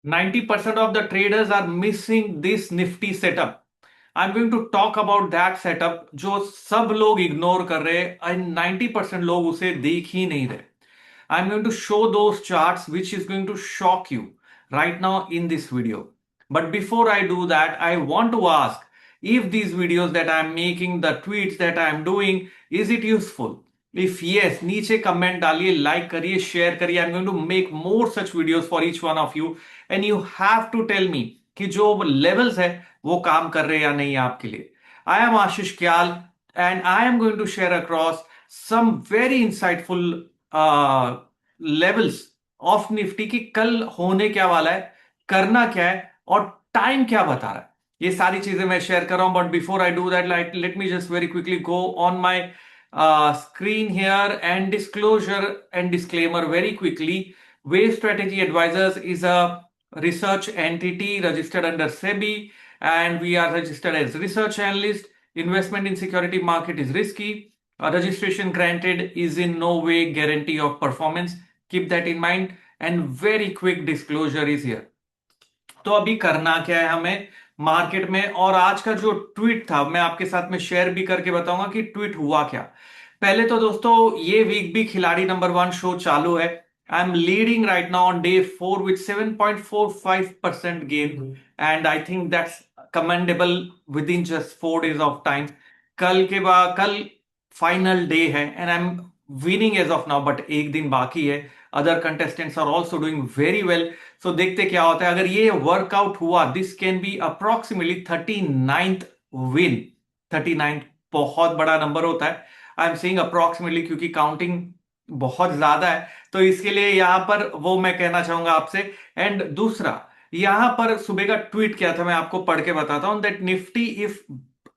90% of the traders are missing this nifty setup. I'm going to talk about that setup जो सब लोग ignore कर रहे हैं and 90% लोग उसे देख ही नहीं रहे. I'm going to show those charts which is going to shock you right now in this video. But before I do that, I want to ask if these videos that I'm making, the tweets that I'm doing, is it useful? If yes, नीचे comment डालिए, like करिए, share करिए. I'm going to make more such videos for each one of you, and you have to tell me कि जो levels है वो काम कर रहे हैं या नहीं आपके लिए. I am Ashish Kyal, and I am going to share across some very insightful levels of Nifty की कल होने क्या वाला है, करना क्या है और टाइम क्या बता रहा है. ये सारी चीजें मैं शेयर कर रहा हूं. But before I do that, like let me just very quickly go on my screen here and disclosure and disclaimer very quickly. Wave Strategy Advisors is a research entity registered under SEBI, and we are registered as research analyst. Investment in security market is risky. Registration granted is in no way guarantee of performance. Keep that in mind, and very quick disclosure is here. तो अभी करना क्या है हमें market में, और आज का जो ट्वीट था मैं आपके साथ में शेयर भी करके बताऊंगा कि ट्वीट हुआ क्या. पहले तो दोस्तों ये वीक भी खिलाड़ी नंबर 1 शो चालू है. I am leading right now on day 4 with 7.45% gain, and I think that's commendable within just 4 days of time. कल के बाद कल फाइनल डे है and I am winning as of now, but एक दिन बाकी है. Other contestants are also doing very well. So देखते क्या होता है. अगर ये वर्कआउट हुआ, this can be approximately 39th win. 39 बहुत बड़ा नंबर होता है. आई एम सेइंग अप्रोक्सीमेटली क्योंकि काउंटिंग बहुत ज्यादा है, तो इसके लिए यहां पर वो मैं कहना चाहूंगा आपसे. एंड दूसरा, यहां पर सुबह का ट्वीट किया था, मैं आपको पढ़ के बताता हूं. That Nifty if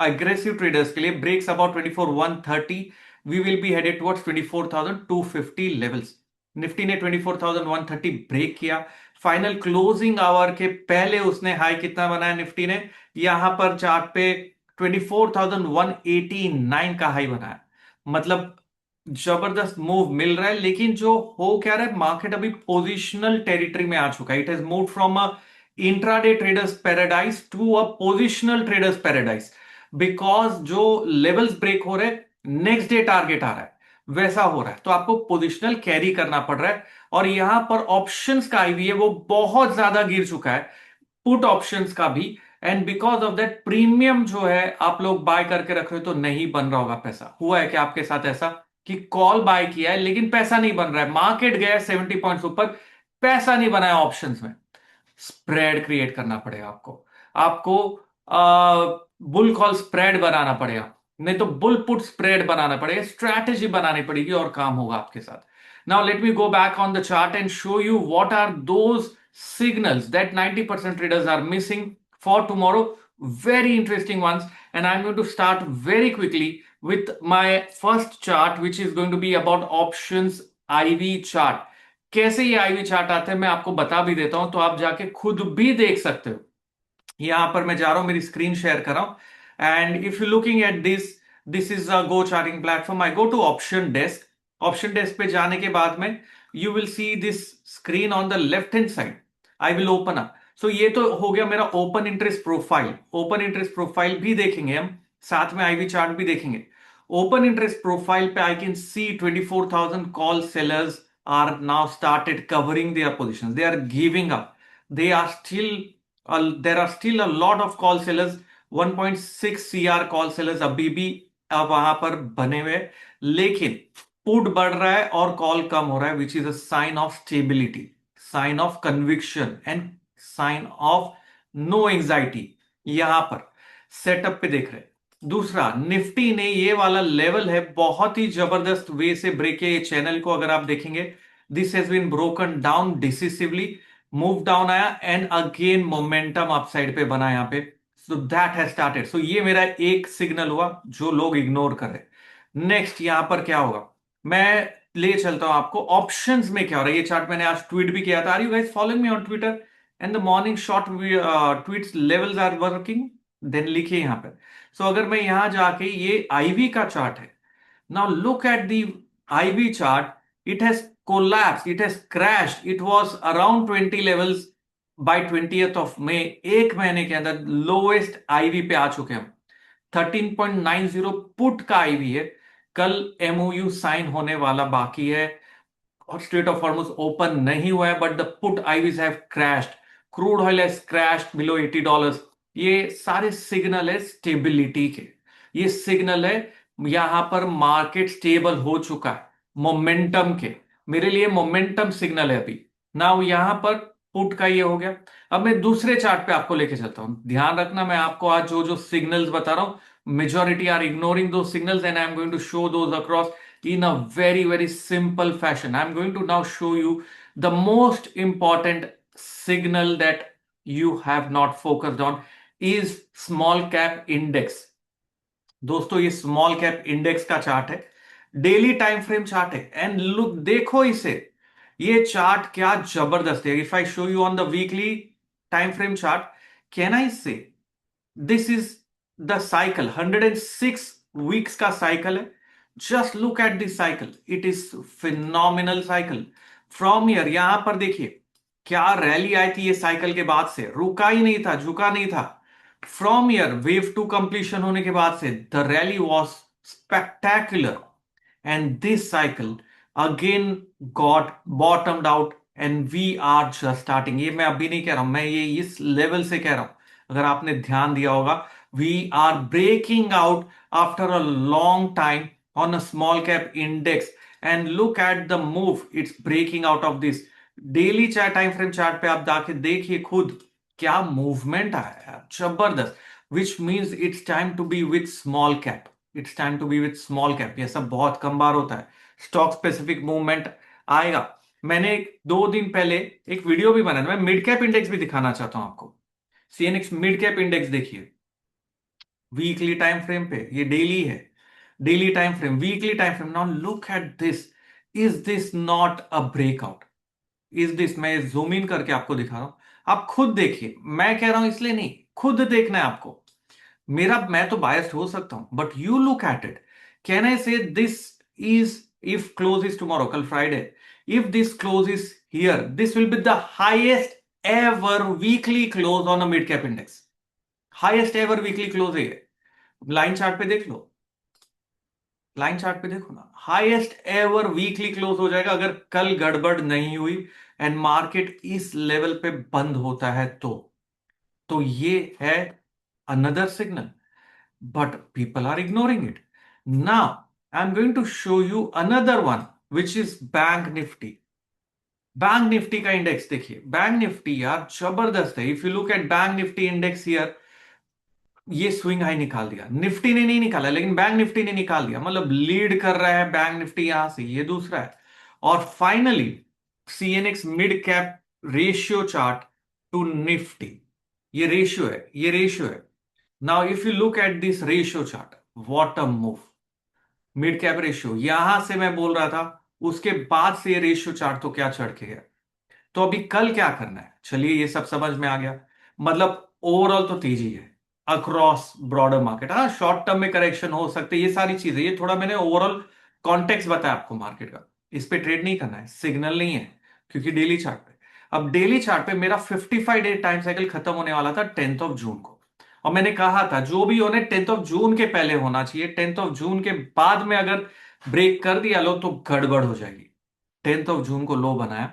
aggressive traders के लिए breaks about 24,130, we will be headed towards 24,250 levels. Nifty ने 24,130 ब्रेक किया. फाइनल क्लोजिंग आवर के पहले उसने हाई कितना बनाया निफ्टी ने, यहां पर चार्ट पे 24,189 का हाई बनाया. मतलब जबरदस्त मूव मिल रहा है. लेकिन जो हो क्या रहा है, मार्केट अभी पोजिशनल टेरिटरी में आ चुका है. It has move from a intraday traders paradise to a positional traders paradise, because जो लेवल्स ब्रेक हो रहे नेक्स्ट डे टारगेट आ रहा है वैसा हो रहा है, तो आपको पोजिशनल कैरी करना पड़ रहा है. और यहां पर ऑप्शंस का आईवी है वो बहुत ज्यादा गिर चुका है, पुट ऑप्शंस का भी. And because of that premium जो है आप लोग बाय करके रख रहे हो तो नहीं बन रहा होगा पैसा. हुआ है क्या आपके साथ ऐसा कि कॉल बाय किया है लेकिन पैसा नहीं बन रहा है, मार्केट गया 70 पॉइंट्स ऊपर, पैसा नहीं बनाया ऑप्शंस में. स्प्रेड क्रिएट करना पड़ेगा आपको. आपको बुल कॉल स्प्रेड बनाना पड़ेगा, नहीं तो बुल पुट स्प्रेड बनाना पड़ेगा. स्ट्रैटेजी बनानी पड़ेगी और काम होगा आपके साथ. Now let me go back on the chart and show you what are those signals that 90% traders are missing for tomorrow. Very interesting ones, and I'm going to start very quickly with my first chart, which is going to be about options IV chart. कैसे ये ivy chart आते हैं मैं आपको बता भी देता हूं, तो आप जाके खुद भी देख सकते हो. यहां पर मैं जा रहा हूं, मेरी स्क्रीन शेयर कर रहा हूं. And if you looking at this is a GoCharting platform. I go to option desk. Option desk पे जाने के बाद में you will see this screen on the left hand side. I will open up. So ये तो हो गया मेरा open interest profile. Open interest profile भी देखेंगे हम, साथ में आईवी चार्ट भी देखेंगे. ओपन इंटरेस्ट प्रोफाइल पे I can see 24,000 call sellers are now started covering their positions. They are giving up. They are still there are still a lot of call sellers. 1.6 CR call sellers अभी भी वहां पर बने हुए, लेकिन put बढ़ रहा है और कॉल कम हो रहा है, which is a sign of stability, sign of conviction and sign of no anxiety. यहां पर सेटअप पे देख रहे हैं. दूसरा, निफ्टी ने ये वाला लेवल है बहुत ही जबरदस्त वे से ब्रेक किया. ये चैनल को अगर आप देखेंगे, this has been broken down decisively. Move down आया एंड अगेन मोमेंटम अपसाइड पे बना यहां पे. So that has started. So ये मेरा एक सिग्नल हुआ जो लोग इग्नोर कर रहे. नेक्स्ट यहां पर क्या होगा, मैं ले चलता हूं आपको ऑप्शंस में क्या हो रहा है. ये चार्ट मैंने आज ट्वीट भी किया था. Are you guys following me on Twitter and the morning short tweets levels are working, then लिखिए यहां पर. सो अगर मैं यहां जाके, ये आईवी का चार्ट है. Now look at the IV chart. It has collapsed, it has crashed. It was around 20 levels by 20th of May, एक महीने के अंदर लोएस्ट आईवी पे आ चुके हैं हम। 13.90 पुट का आईवी है। कल एमओयू साइन होने वाला बाकी है और स्ट्रेट ऑफ हॉर्मुज ओपन नहीं हुआ है, but the put IVs have crashed. Crude oil has crashed below $80। ये सारे सिग्नल है स्टेबिलिटी के। ये सिग्नल है यहां पर मार्केट स्टेबल हो चुका है मोमेंटम के। मेरे लिए मोमेंटम सिग्नल है अभी ना। यहां पर पुट का ये हो गया। अब मैं दूसरे चार्ट पे आपको लेके चलता हूं। ध्यान रखना, मैं आपको आज जो जो सिग्नल्स बता रहा हूं, majority are ignoring those signals and I am going to show those across in a very simple fashion. I'm going to now show you the most important signal that you have not focused on is small cap index. दोस्तों ये small cap index का chart है, daily time frame chart है। And look, देखो इसे, ये चार्ट क्या जबरदस्त है। If I show you on the weekly time frame chart, can I say this is the cycle, 106 weeks का साइकिल है। Just look at this cycle, it is phenomenal cycle. From year, यहां पर देखिए क्या रैली आई थी ये cycle के बाद से, रुका ही नहीं था, झुका नहीं था। From year wave two completion होने के बाद से the rally was spectacular and this cycle again got bottomed out and we are just starting. ये मैं अभी नहीं कह रहा हूं, मैं ये इस लेवल से कह रहा हूं। अगर आपने ध्यान दिया होगा, we are breaking out after a long time on a small cap index and look at the move, it's breaking out of this daily chart time frame chart पे। आप जाके देखिए खुद क्या मूवमेंट आया है, जबरदस्त। Which means it's time to be with small cap, it's time to be with small cap. ये सब बहुत कम बार होता है, स्टॉक स्पेसिफिक मूवमेंट आएगा। मैंने 2 दिन पहले एक वीडियो भी बनाया, मैं मिड कैप इंडेक्स भी दिखाना चाहता हूं आपको। सीएनएक्स मिड कैप इंडेक्स देखिए, वीकली टाइम फ्रेम पे, ये डेली है, daily time frame, weekly time frame. Now look at this, is this not a breakout? Is this, मैं जूम इन करके आपको दिखा रहा हूं, आप खुद देखिए। मैं कह रहा हूं इसलिए नहीं, खुद देखना है आपको। मैं तो बायस्ड हो सकता हूं, but you look at it. Can I say this is, if close is tomorrow, कल Friday, if this close is here, this will be the highest ever weekly close on a mid cap index. Highest ever weekly close है। Line chart पे देख लो, line chart पे देखो ना, highest ever weekly close हो जाएगा अगर कल गड़बड़ नहीं हुई एंड मार्केट इस लेवल पे बंद होता है तो ये है another signal, but people are ignoring it. Now I am going to show you another one which is Bank Nifty. Bank Nifty का इंडेक्स देखिए, बैंक निफ्टी यार जबरदस्त है। If you look at Bank Nifty index here, ये स्विंग हाई निकाल दिया, Nifty ने नहीं निकाला लेकिन बैंक निफ्टी ने निकाल दिया। मतलब लीड कर रहा है बैंक निफ्टी यहां से, ये दूसरा है। और finally CNX mid cap ratio chart to Nifty, ये रेशियो है, ये रेशियो है। Now if you look at this ratio chart, what a move. Mid cap ratio यहां से मैं बोल रहा था, उसके बाद से ये रेशियो चार्ट तो क्या चढ़ के गया। तो अभी कल क्या करना है, चलिए ये सब समझ में आ गया। मतलब ओवरऑल तो तेजी है अक्रॉस ब्रॉडर मार्केट। हाँ, शॉर्ट टर्म में करेक्शन हो सकते हैं, ये सारी चीजें, ये थोड़ा मैंने ओवरऑल कॉन्टेक्स्ट बताया आपको मार्केट का। इस पे ट्रेड नहीं करना है, सिग्नल नहीं है, क्योंकि डेली चार्ट पे, अब डेली चार्ट पे मेरा 55 डे टाइम साइकिल खत्म होने वाला था 10th of June को। और मैंने कहा था जो भी होने 10th of June के पहले होना चाहिए, 10th of June के बाद में अगर ब्रेक कर दिया लो तो गड़बड़ हो जाएगी। 10th of June को लो बनाया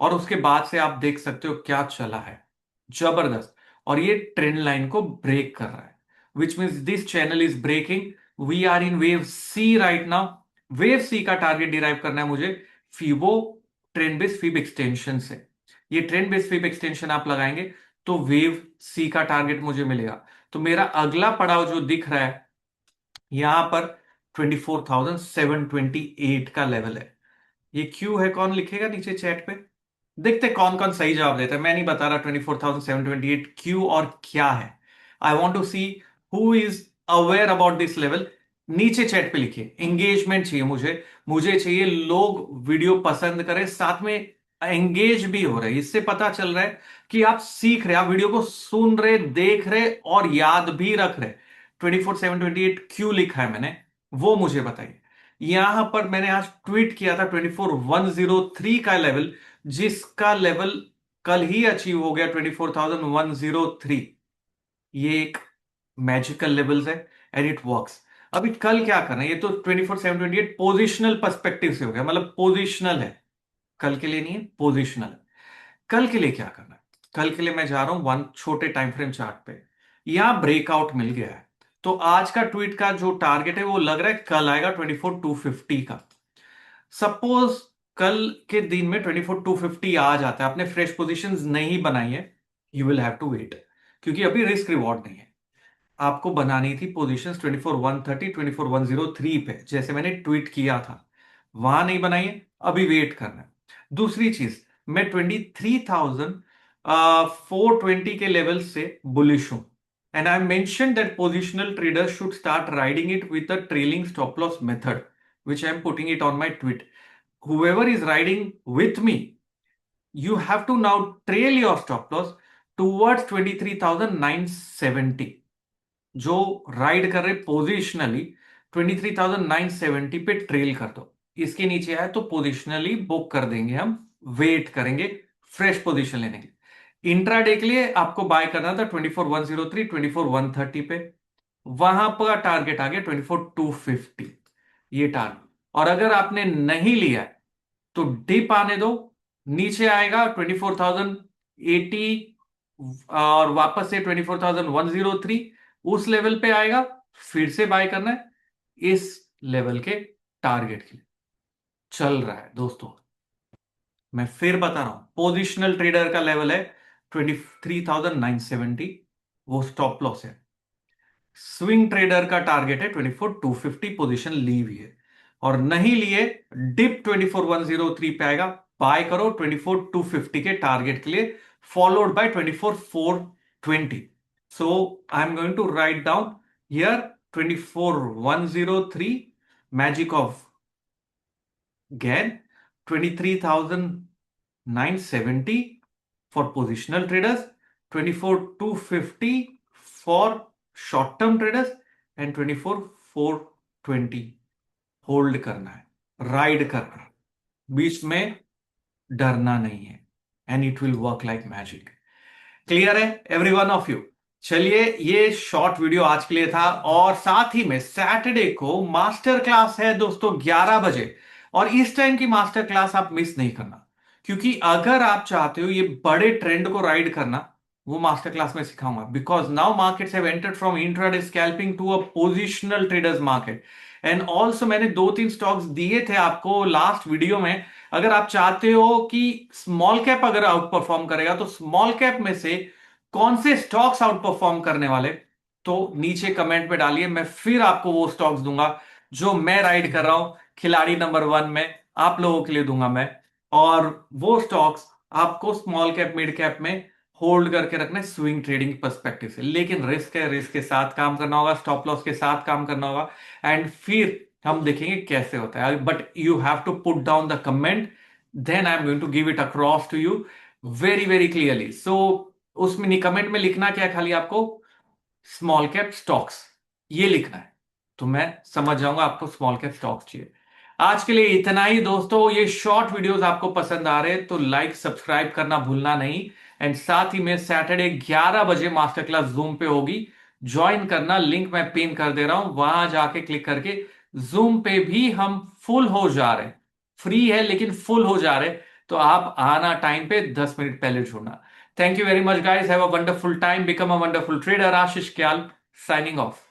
और उसके बाद से आप देख सकते हो क्या चला है, जबरदस्त। और ये ट्रेंड लाइन को ब्रेक कर रहा है, which means this channel is breaking. We are in wave C right now. Wave C का टारगेट डिराइव करना है मुझे Fibo trend base Fib extension से। ये ट्रेंड बेस फीब एक्सटेंशन आप लगाएंगे तो वेव सी का टारगेट मुझे मिलेगा। तो मेरा अगला पड़ाव जो दिख रहा है यहां पर 24,728 का लेवल है। ये क्यू है, कौन लिखेगा नीचे चैट पे? देखते कौन कौन सही जवाब देता है। मैं नहीं बता रहा 24,728 क्यू और क्या है। I want to see who is aware about this level. नीचे चैट पे लिखिए, एंगेजमेंट चाहिए मुझे। मुझे चाहिए लोग वीडियो पसंद करें, साथ में एंगेज भी हो रहे हैं। इससे पता चल रहा है कि आप सीख रहे, आप वीडियो को सुन रहे, देख रहे और याद भी रख रहे। 24,728 क्यू लिखा है मैंने, वो मुझे बताइए। यहां पर मैंने आज ट्वीट किया था 24,103 का लेवल, जिसका लेवल कल ही अचीव हो गया 24,103। ये एक मैजिकल लेवल्स है एंड इट वर्क्स। अभी कल क्या करना है, ये तो 24/7/28 पोजिशनल पर्सपेक्टिव से हो गया, मतलब पोजिशनल है, कल के लिए नहीं है, पोजिशनल। कल के लिए क्या करना है, कल के लिए मैं जा रहा हूं वन छोटे टाइम फ्रेम चार्ट पे। यहां ब्रेकआउट मिल गया है, तो आज का ट्वीट का जो टारगेट है वो लग रहा है कल आएगा 24,250 का। सपोज कल के दिन में 24,250 आ जाता है, आपने फ्रेश पोजीशंस नहीं बनाई है, you will have to wait, क्योंकि अभी रिस्क रिवॉर्ड नहीं है। आपको बनानी थी पोजीशंस 24,130 24,103 पे, जैसे मैंने ट्वीट किया था, वहां नहीं बनाई है, अभी वेट करना है। दूसरी चीज, मैं 23,420 के लेवल से बुलिश हूं, and I mention that positional traders should start riding it with a trailing stop loss method, which I am putting it on my tweet. Whoever is riding with me, you have to now trail your stop loss towards 23,970। जो ride कर रहे positionally 23,970 पे trail कर दो, इसके नीचे आए तो पोजिशनली बुक कर देंगे हम, वेट करेंगे फ्रेश पोजीशन लेने के। इंट्राडे के लिए आपको बाय करना था 24,103 24,130 पे, वहां पर टारगेट आ गया 24,250, ये टारगेट। और अगर आपने नहीं लिया है तो डिप आने दो, नीचे आएगा 24,080 और वापस से 24,103, उस लेवल पे आएगा, फिर से बाय करना है इस लेवल के टारगेट के लिए। चल रहा है दोस्तों, मैं फिर बता रहा हूं, पोजिशनल ट्रेडर का लेवल है 23,970, वो स्टॉप लॉस है। स्विंग ट्रेडर का टारगेट है 24,250, पोजीशन ली हुई है और नहीं लिए, डिप 24,103 पे आएगा, बाय करो 24,250 के टारगेट के लिए, followed by 24,420। So I am going to write down here 24,103, magic of Gann 23,970 for positional traders, 24,250 for short term traders and 24,420 hold करना है, राइड करना है, बीच में डरना नहीं है, and it will work like magic. Clear है एवरी वन ऑफ यू? चलिए, ये शॉर्ट वीडियो आज के लिए था, और साथ ही में सैटरडे को मास्टर क्लास है दोस्तों 11 बजे, और इस टाइम की मास्टर क्लास आप मिस नहीं करना, क्योंकि अगर आप चाहते हो ये बड़े ट्रेंड को राइड करना, वो मास्टर क्लास में सिखाऊंगा, because now markets have entered from intraday scalping to a positional traders market. And also मैंने 2-3 स्टॉक्स दिए थे आपको लास्ट वीडियो में, अगर आप चाहते हो कि स्मॉल कैप अगर आउट परफॉर्म करेगा तो स्मॉल कैप में से कौन से स्टॉक्स आउट परफॉर्म करने वाले, तो नीचे कमेंट में डालिए, मैं फिर आपको वो स्टॉक्स दूंगा जो मैं राइड कर रहा हूं खिलाड़ी नंबर 1 में, आप लोगों के लिए दूंगा मैं। और वो स्टॉक्स आपको स्मॉल कैप मिड कैप में होल्ड करके रखना है स्विंग ट्रेडिंग पर्सपेक्टिव से, लेकिन रिस्क है, रिस्क के साथ काम करना होगा, स्टॉप लॉस के साथ काम करना होगा, एंड फिर हम देखेंगे कैसे होता है। But you have to put down the comment, then I am going to give it across to you very very clearly. So उसमें कमेंट में लिखना क्या है, खाली आपको स्मॉल कैप स्टॉक्स ये लिखना है, तो मैं समझ जाऊंगा आपको स्मॉल कैप स्टॉक्स चाहिए। आज के लिए इतना ही दोस्तों, ये शॉर्ट वीडियोस आपको पसंद आ रहे हैं तो लाइक सब्सक्राइब करना भूलना नहीं, एंड साथ ही में सैटरडे 11 बजे मास्टर क्लास जूम पे होगी, ज्वाइन करना, लिंक मैं पिन कर दे रहा हूं, वहां जाके क्लिक करके जूम पे भी हम फुल हो जा रहे हैं, फ्री है लेकिन फुल हो जा रहे हैं, तो आप आना टाइम पे 10 मिनट पहले जुड़ना। Thank you very much, guys. Have a wonderful time. Become a wonderful trader. Ashish Kyal signing off.